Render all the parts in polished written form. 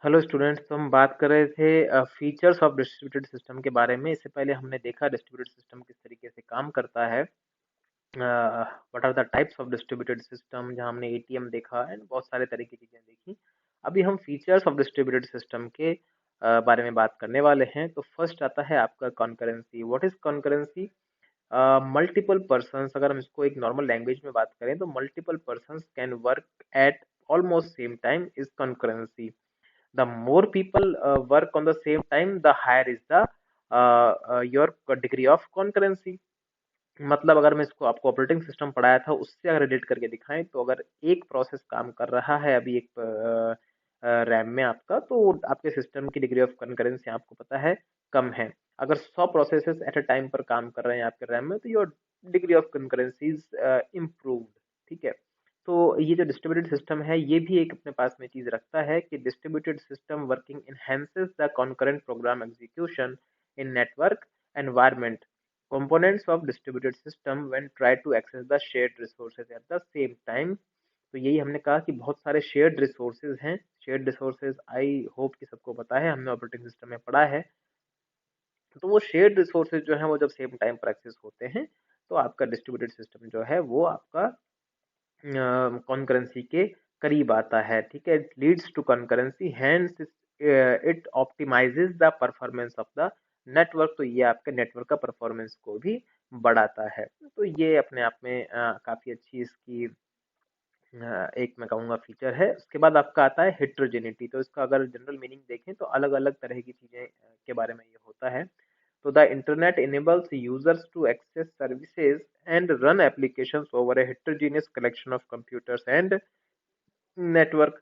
Hello students, तो हम बात कर रहे थे फीचर्स ऑफ डिस्ट्रीब्यूटेड सिस्टम के बारे में। इससे पहले हमने देखा डिस्ट्रीब्यूटेड सिस्टम किस तरीके से काम करता है। What are the types of distributed system, जहां हमने एटीएम देखा एंड बहुत सारे तरह की चीजें देखी। अभी हम फीचर्स ऑफ डिस्ट्रीब्यूटेड सिस्टम के बारे में बात करने वाले हैं। तो फर्स्ट आता है आपका concurrency. What is concurrency? Multiple persons, अगर हम इसको एक नॉर्मल लैंग्वेज में बात करें तो multiple persons can work at almost same time is concurrency. The more people work on the same time, the higher is the your degree of concurrency. मतलब अगर मैं इसको आपको ऑपरेटिंग सिस्टम पढ़ाया था उससे अगर रिलेट करके दिखाएं, तो अगर एक प्रोसेस काम कर रहा है अभी एक रैम में आपका, तो आपके सिस्टम की डिग्री ऑफ कंकरेंसी आपको पता है कम है। अगर 100 प्रोसेसेस एट अ टाइम पर काम कर रहे हैं आपके रैम में, तो your degree of concurrency is improved. ठीक है। तो ये जो डिस्ट्रीब्यूटेड सिस्टम है, ये भी एक अपने पास में चीज रखता है कि distributed system working enhances the concurrent program execution in network environment. components of distributed system when try to access the shared resources at the same time। तो यही हमने कहा कि बहुत सारे शेयर्ड रिसोर्सेज हैं। शेयर्ड रिसोर्सेज आई होप कि सबको पता है, हमने ऑपरेटिंग सिस्टम में पढ़ा है। तो वो शेयर्ड रिसोर्सेज जो है वो जब सेम टाइम पर एक्सेस होते हैं, तो आपका डिस्ट्रीब्यूटेड सिस्टम जो है वो आपका कॉन्करेंसी के करीब आता है। ठीक है। It leads to concurrency, hence it optimises the performance of the network. तो ये आपके नेटवर्क का परफॉर्मेंस को भी बढ़ाता है। तो ये अपने आप में काफी अच्छी इसकी एक मैं कहूँगा फीचर है। उसके बाद आपका आता है हेट्रोजेनिटी। तो इसका अगर जनरल मीनिंग देखें तो अलग अलग तरह की चीजें के बारे में ये होता है। तो the internet enables users to access services and run applications over a heterogeneous collection of computers and network।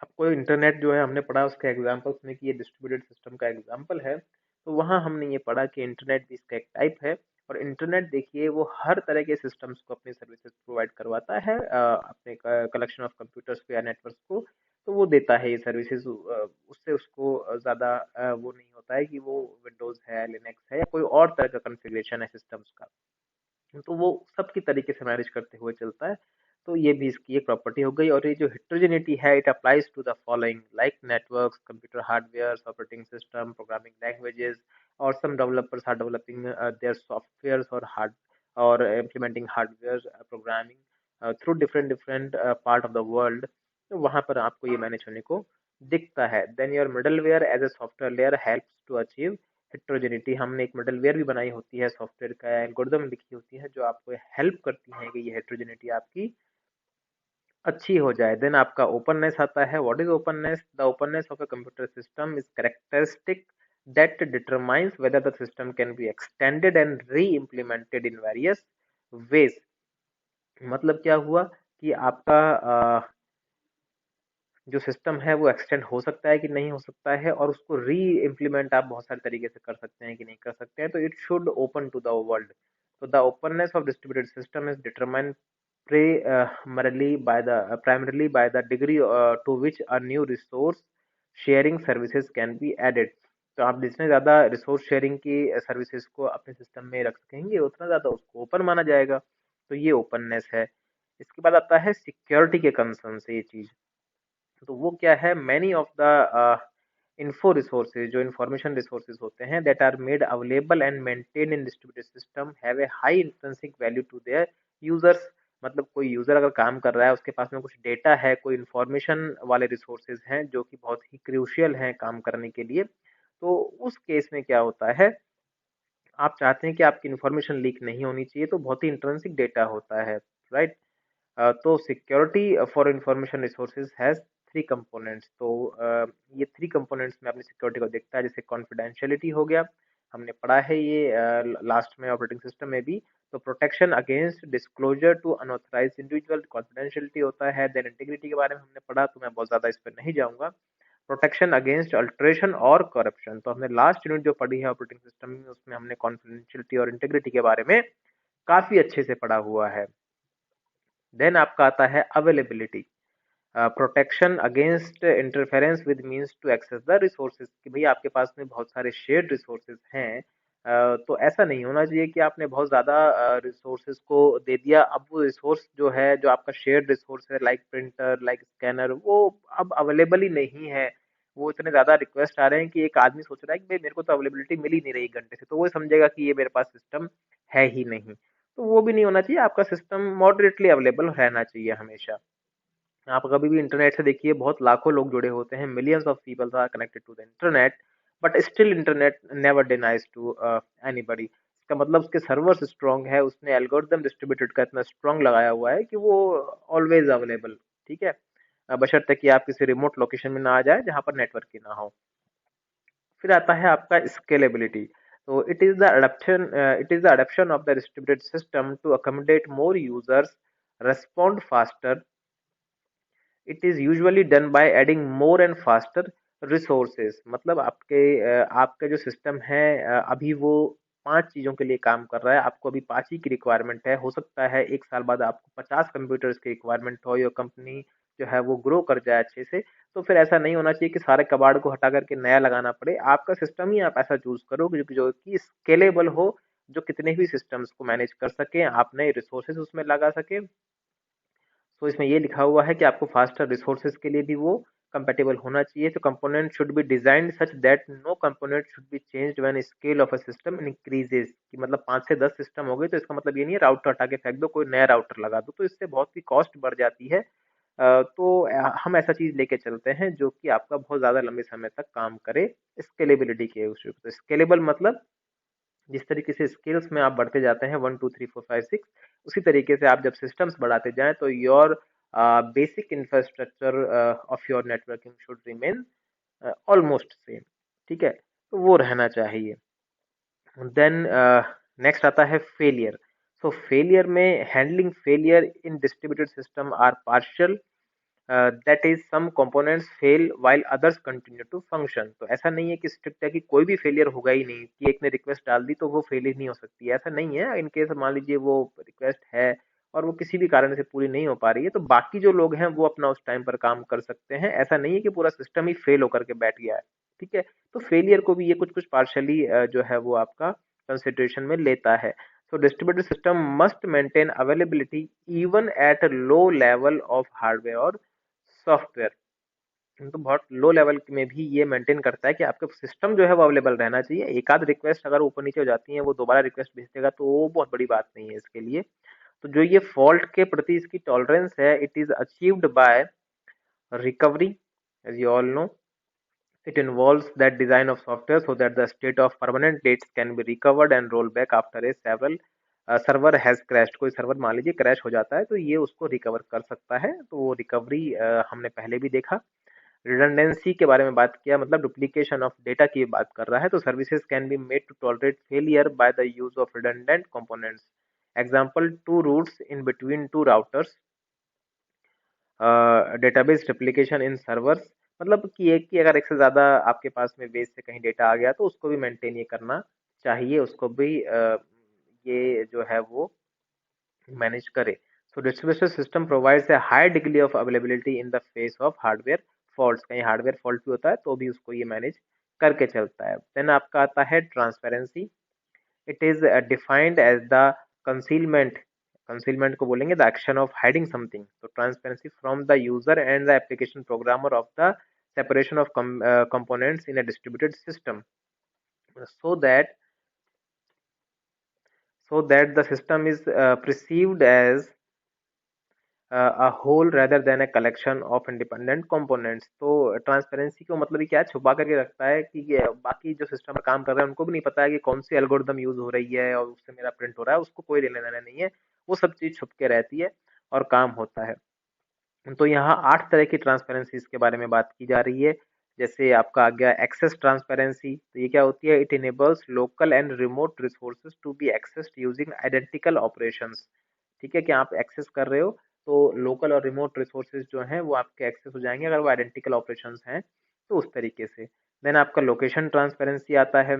आपको इंटरनेट जो है हमने पढ़ा, उसके एग्जांपल्स में कि ये डिस्ट्रीब्यूटेड सिस्टम का एग्जांपल है। तो वहाँ हमने ये पढ़ा कि इंटरनेट भी इसका एक टाइप है। और इंटरनेट देखिए वो हर तरह के सिस्टम्स को अपनी सर्विसेज प्रोवाइड करवाता है, अपने कलेक्शन ऑफ कंप्यूटर्स को या नेटवर्क्स को। तो वो देता है ये सर्विसेज। उससे उसको ज़्यादा वो नहीं होता है कि वो विंडोज़ है, लिनक्स है या कोई और तरह का कॉन्फ़िगरेशन है सिस्टम्स का। तो वो सबकी तरीके से मैनेज करते हुए चलता है। तो ये भी इसकी एक प्रॉपर्टी हो गई। और ये जो हेट्रोजेनिटी है, it applies to the following like networks, computer hardware, operating system, programming languages. और some developers are developing their softwares और implementing hardware programming through different different part of the world. तो वहाँ पर आपको ये मैनेज होने को दिखता है। Then your middleware as a software layer helps to achieve heterogeneity. हमने एक मिडलवेयर भी बनाई होती है, सॉफ्टवेयर का एल्गोरिदम लिखी होती है जो आपको हेल्प करती है कि ये हेट्रोजेनिटी आपकी अच्छी हो जाए। देन आपका ओपननेस आता है। What is openness? The openness of a computer system is characteristic that determines whether the system can be extended and re implemented in various ways. मतलब क्या हुआ कि आपका जो सिस्टम है वो एक्सटेंड हो सकता है कि नहीं हो सकता है, और उसको री इम्प्लीमेंट आप बहुत सारे तरीके से कर सकते हैं कि नहीं कर सकते हैं। तो it should open to the world. तो the openness of distributed system is determined primarily by the degree to which a new resource sharing services can be added। तो आप जितने ज्यादा रिसोर्स शेयरिंग की सर्विसेज को अपने सिस्टम में रख सकेंगे, उतना ज्यादा उसको ओपन माना जाएगा। तो ये ओपननेस है। इसके बाद आता है सिक्योरिटी के कंसर्न से ये चीज। तो वो क्या है? Many of the info resources, जो information resources होते हैं, that are made available and maintained in distributed system have a high intrinsic value to their users। मतलब कोई यूजर अगर काम कर रहा है, उसके पास में कुछ डेटा है, कोई इंफॉर्मेशन वाले रिसोर्सेज हैं जो कि बहुत ही क्रूशियल हैं काम करने के लिए, तो उस केस में क्या होता है, आप चाहते हैं कि आपकी इंफॉर्मेशन लीक नहीं होनी चाहिए, तो बहुत ही इंट्रिंसिक डेटा होता है, राइट। तो security for information resources has three components. तो ये थ्री कंपोनेंट्स में अपनी सिक्योरिटी को देखता है। जैसे कॉन्फिडेंशियलिटी हो गया, हमने पढ़ा है ये लास्ट में ऑपरेटिंग सिस्टम में भी। तो protection against disclosure to unauthorise individual, confidentiality होता है। देन इंटीग्रिटी के बारे में हमने पढ़ा, तो मैं बहुत ज्यादा इस पर नहीं जाऊंगा। प्रोटेक्शन अगेंस्ट अल्टरेशन और करप्शन, तो हमने लास्ट यूनिट जो पढ़ी है ऑपरेटिंग सिस्टम में, उसमें हमने कॉन्फिडेंशियलिटी और इंटीग्रिटी के बारे में काफी अच्छे से पढ़ा हुआ है। देन आपका आता है availability, protection against interference with means to access the resources. कि भाई आपके पास में बहुत सारे शेयर्ड रिसोर्सेज हैं, तो ऐसा नहीं होना चाहिए कि आपने बहुत ज़्यादा रिसोर्सेज को दे दिया। अब वो रिसोर्स जो है, जो आपका शेयर्ड रिसोर्स है, लाइक प्रिंटर, लाइक स्कैनर, वो अब अवेलेबल ही नहीं है वो इतने ज़्यादा रिक्वेस्ट आ रहे हैं कि एक आदमी सोच रहा है कि भाई मेरे को तो अवेलेबिलिटी मिल ही नहीं रही 1 घंटे से, तो वो समझेगा कि ये मेरे पास सिस्टम है ही नहीं। तो वो भी नहीं होना चाहिए, आपका सिस्टम मॉडरेटली अवेलेबल रहना चाहिए हमेशा। आप कभी भी इंटरनेट से देखिए, बहुत लाखों लोग जुड़े होते हैं, millions of people are connected to the internet, but still internet never denies to anybody. इसका मतलब उसके सर्वर्स स्ट्रांग है, उसने एल्गोरिदम डिस्ट्रीब्यूटेड का इतना स्ट्रांग लगाया हुआ है कि वो ऑलवेज अवेलेबल, ठीक है, बशर्ते कि आप किसी रिमोट लोकेशन में ना आ जाए जहां पर नेटवर्क ही ना हो। फिर आता है आपका स्केलेबिलिटी। तो it is the adoption of the distributed system to accommodate more users, respond faster. It is usually done by adding more and faster resources. मतलब आपका जो सिस्टम है, अभी वो 5 चीजों के लिए काम कर रहा है, आपको अभी 5 ही की रिक्वायरमेंट है, हो सकता है 1 साल बाद आपको 50 कंप्यूटर्स की रिक्वायरमेंट हो, या कंपनी जो है वो ग्रो कर जाए अच्छे से। तो फिर ऐसा नहीं होना चाहिए कि सारे कबाड़ को हटा करके नया लगाना पड़े, आपका सिस्टम ही आप ऐसा चूज करो जो कि स्केलेबल हो, जो कितने भी सिस्टम्स को मैनेज कर सके, आप नए रिसोर्सेज उसमें लगा सके। तो इसमें ये लिखा हुआ है कि आपको फास्टर रिसोर्सेज के लिए भी वो कंपेटेबल होना चाहिए। तो component should be designed such that no component should be changed when scale of a system increases. कि मतलब 5 से 10 सिस्टम हो गए तो इसका मतलब ये नहीं है राउटर हटा के फेंक दो, कोई नया राउटर लगा दो, तो इससे बहुत ही कॉस्ट बढ़ जाती है। हम ऐसा चीज लेके चलते हैं जो कि आपका बहुत ज्यादा लंबे समय तक काम करे, स्केलेबिलिटी के उस। तो स्केलेबल मतलब जिस तरीके से स्किल्स में आप बढ़ते जाते हैं 1 2 3 4 5 6, उसी तरीके से आप जब सिस्टम्स बढ़ाते जाएं तो your basic infrastructure of your networking should remain almost same, ठीक है, तो वो रहना चाहिए। देन नेक्स्ट आता है फेलियर। सो फेलियर में handling failure in distributed system are partial, that is some components fail while others continue to function. तो ऐसा नहीं है कि स्ट्रिक्ट है कि कोई भी फेलियर होगा ही नहीं, कि एक ने रिक्वेस्ट डाल दी तो वो फेल ही नहीं हो सकती, ऐसा नहीं है। इन केस मान लीजिए वो रिक्वेस्ट है और वो किसी भी कारण से पूरी नहीं हो पा रही है, तो बाकी जो लोग हैं वो अपना उस टाइम पर काम कर सकते हैं, ऐसा नहीं है कि पूरा सिस्टम ही फेल होकर के बैठ गया है, ठीक है। तो फेलियर को भी ये कुछ कुछ पार्शली जो है वो आपका कंसिडरेशन में लेता है। So distributed system must maintain availability even at a low level of hardware और सॉफ्टवेयर। तो बहुत लो लेवल में भी ये मेंटेन करता है कि आपका सिस्टम जो है वो अवेलेबल रहना चाहिए। एक आध रिक्वेस्ट अगर ऊपर नीचे हो जाती है, वो दोबारा रिक्वेस्ट भेज देगा, तो वो बहुत बड़ी बात नहीं है इसके लिए। तो जो ये फॉल्ट के प्रति इसकी टॉलरेंस है, it is achieved by recovery, as you all know. It involves that design of software so that the state of permanent dates can be recovered and roll back after a several server has crashed. कोई server मान लीजिए crash हो जाता है तो ये उसको recover कर सकता है, तो वो रिकवरी हमने पहले भी देखा। रिडंडेंसी के बारे में बात किया, मतलब डुप्लीकेशन ऑफ डेटा की बात कर रहा है। तो services can be made to tolerate failure by the use of redundant components. Example, two routes in between two routers, database replication in servers. मतलब कि एक की अगर एक से ज़्यादा आपके पास में बेस से कहीं डेटा आ गया तो उसको भी मेंटेन ये करना चाहिए, उसको भी ये जो है वो मैनेज करे। So distribution system provides a high degree of availability in the face of hardware faults. कहीं हार्डवेयर फॉल्ट भी होता है तो भी उसको ये मैनेज करके चलता है। देन आपका आता है transparency. It is defined as the concealment, concealment को बोलेंगे the action of hiding something. तो transparency from the user and the application programmer of the separation of components in a distributed system, so that the system is perceived as a whole rather than a collection of independent components। तो transparency को मतलब ये क्या है, छुपा करके रखता है कि ये बाकी जो सिस्टम पर काम कर रहे हैं उनको भी नहीं पता है कि कौन सी एल्गोरिदम यूज हो रही है और उससे मेरा प्रिंट हो रहा है, उसको कोई लेना देना नहीं है, वो सब चीज छुप के रहती है और काम होता है। तो यहाँ 8 तरह की ट्रांसपेरेंसीज के बारे में बात की जा रही है। जैसे आपका आ गया एक्सेस ट्रांसपेरेंसी। तो ये क्या होती है, it enables local and remote resources to be accessed using identical operations. ठीक है, कि आप एक्सेस कर रहे हो तो लोकल और रिमोट रिसोर्सेज जो हैं वो आपके एक्सेस हो जाएंगे अगर वो आइडेंटिकल ऑपरेशंस हैं, तो उस तरीके से। देन आपका लोकेशन ट्रांसपेरेंसी आता है,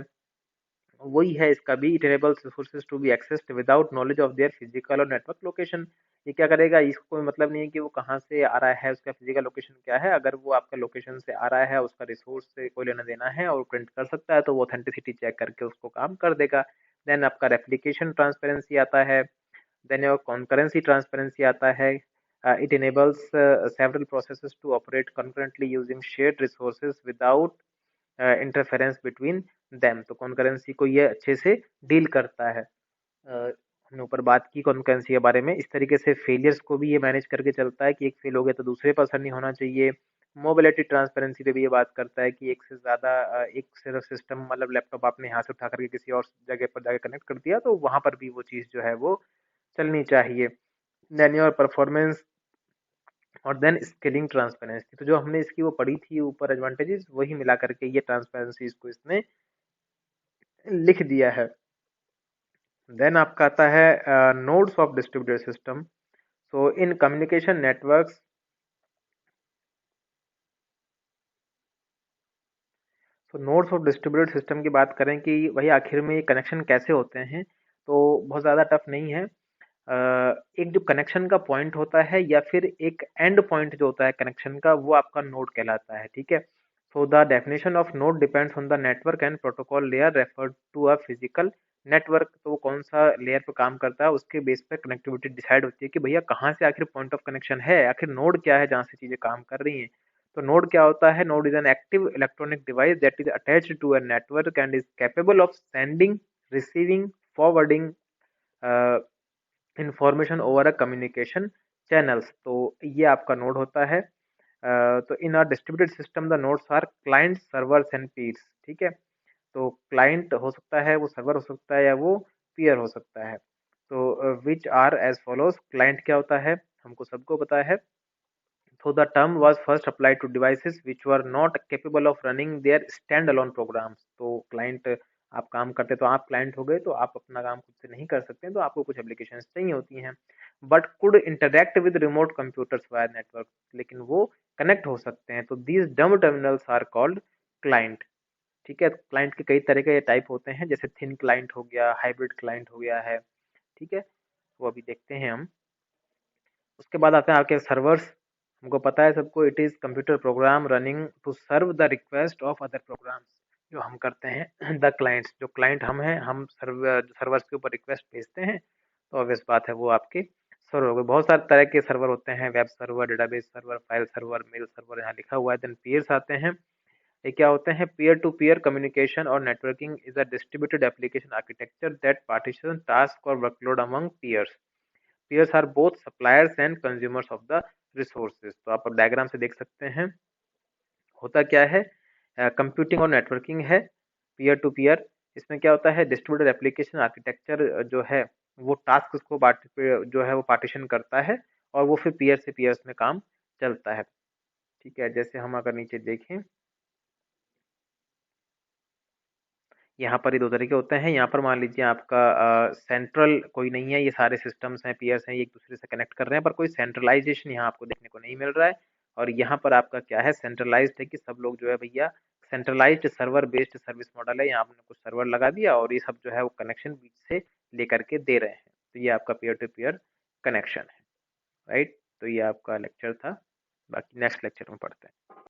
वही है इसका भी। It enables resources to be accessed without knowledge of their physical और नेटवर्क लोकेशन। ये क्या करेगा, इसको कोई मतलब नहीं है कि वो कहाँ से आ रहा है, उसका फिजिकल लोकेशन क्या है। अगर वो आपका लोकेशन से आ रहा है, उसका रिसोर्स से कोई लेना देना है और प्रिंट कर सकता है, तो वो ऑथेंटिसिटी चेक करके उसको काम कर देगा। देन आपका रेप्लिकेशन ट्रांसपेरेंसी आता है। देन और कॉन्करेंसी ट्रांसपेरेंसी आता है। It enables several processes to operate concurrently using shared resources without interference between them. तो concurrency को ये अच्छे से डील करता है। हमने ऊपर बात की concurrency के बारे में। इस तरीके से failures को भी ये मैनेज करके चलता है कि एक फेल हो गया तो दूसरे पर असर नहीं होना चाहिए। मोबिलिटी ट्रांसपेरेंसी पे भी ये बात करता है कि एक से ज़्यादा एक सिर्फ सिस्टम मतलब लैपटॉप आपने यहाँ से उठा करके किसी और जगह पर जाके कनेक्ट कर दिया तो वहाँ पर भी वो चीज़ जो है वो चलनी चाहिए। देन योर परफॉर्मेंस और देन स्केलिंग ट्रांसपेरेंसी। तो जो हमने इसकी वो पढ़ी थी ऊपर एडवांटेजेस वही मिला करके ये ट्रांसपेरेंसी इसको इसने लिख दिया है। देन आपका आता है nodes of distributed system. So in communication networks तो नोड्स ऑफ डिस्ट्रीब्यूटेड सिस्टम की बात करें कि वही आखिर में ये कनेक्शन कैसे होते हैं तो बहुत ज़्यादा टफ नहीं है। एक जो कनेक्शन का पॉइंट होता है या फिर एक एंड पॉइंट जो होता है कनेक्शन का वो आपका नोड कहलाता है। ठीक है। So the definition of node depends on the network and protocol layer refer to a physical network. तो वो कौन सा लेयर पर काम करता है उसके बेस पर कनेक्टिविटी डिसाइड होती है कि भैया कहाँ से आखिर पॉइंट ऑफ कनेक्शन है, आखिर नोड क्या है जहाँ से चीजें काम कर रही हैं। तो नोड क्या होता है? Node is an active electronic device that is attached to a network and is capable of sending, receiving, forwarding information over a communication channels. तो ये आपका नोड होता है। तो in a distributed system the nodes are client, servers and peers. ठीक है। तो client हो सकता है, वो सर्वर हो सकता है या वो पीयर हो सकता है। तो which are as follows. Client क्या होता है हमको सबको पता है। So the term was first applied to devices which were not capable of running their standalone programs। तो क्लाइंट आप काम करते तो आप क्लाइंट हो गए तो आप अपना काम खुद से नहीं कर सकते तो आपको कुछ एप्लीकेशन चाहिए होती हैं but could interact with remote computers wire network. लेकिन वो कनेक्ट हो सकते हैं तो दीज डम टर्मिनल्स आर कॉल्ड क्लाइंट। ठीक है। क्लाइंट के कई तरह के टाइप होते हैं जैसे थिन क्लाइंट हो गया, हाइब्रिड क्लाइंट हो गया है। ठीक है। वो अभी देखते हैं हम। उसके बाद आते हैं आपके सर्वर्स। हमको पता है सबको, it is computer program running to serve the request of other programs. जो हम करते हैं द क्लाइंट्स, जो क्लाइंट हम हैं, हम सर्वर्स के ऊपर रिक्वेस्ट भेजते हैं तो ऑब्वियस बात है वो आपके सर्वर हो गए। बहुत सारे तरह के सर्वर होते हैं, web server, database server, file server, mail server, यहाँ लिखा हुआ है। देन पीयर्स आते हैं। ये क्या होते हैं? पीयर टू पीयर कम्युनिकेशन और networking is a distributed application architecture that partition task और workload among peers. Peers are both suppliers and consumers of the resources। तो आप डायग्राम से देख सकते हैं होता क्या है। कंप्यूटिंग और नेटवर्किंग है पीयर टू पीयर। इसमें क्या होता है? डिस्ट्रीब्यूटेड एप्लीकेशन आर्किटेक्चर जो है वो टास्क को जो है वो पार्टीशन करता है और वो फिर पीयर से पीयर्स में काम चलता है। ठीक है। जैसे हम अगर नीचे देखें यहाँ पर ये दो तरीके होते हैं। यहाँ पर मान लीजिए आपका सेंट्रल कोई नहीं है, ये सारे सिस्टम्स हैं, पीयर्स हैं, ये एक दूसरे से कनेक्ट कर रहे हैं पर कोई सेंट्रलाइजेशन यहाँ आपको देखने को नहीं मिल रहा है। और यहाँ पर आपका क्या है? सेंट्रलाइज्ड है कि सब लोग जो है भैया centralised server based service model है। यहाँ आपने कुछ सर्वर लगा दिया और ये सब जो है वो कनेक्शन बीच से लेकर के दे रहे हैं। तो ये आपका पीयर टू पीयर कनेक्शन है। राइट। तो ये आपका लेक्चर था। बाकी नेक्स्ट लेक्चर में पढ़ते हैं।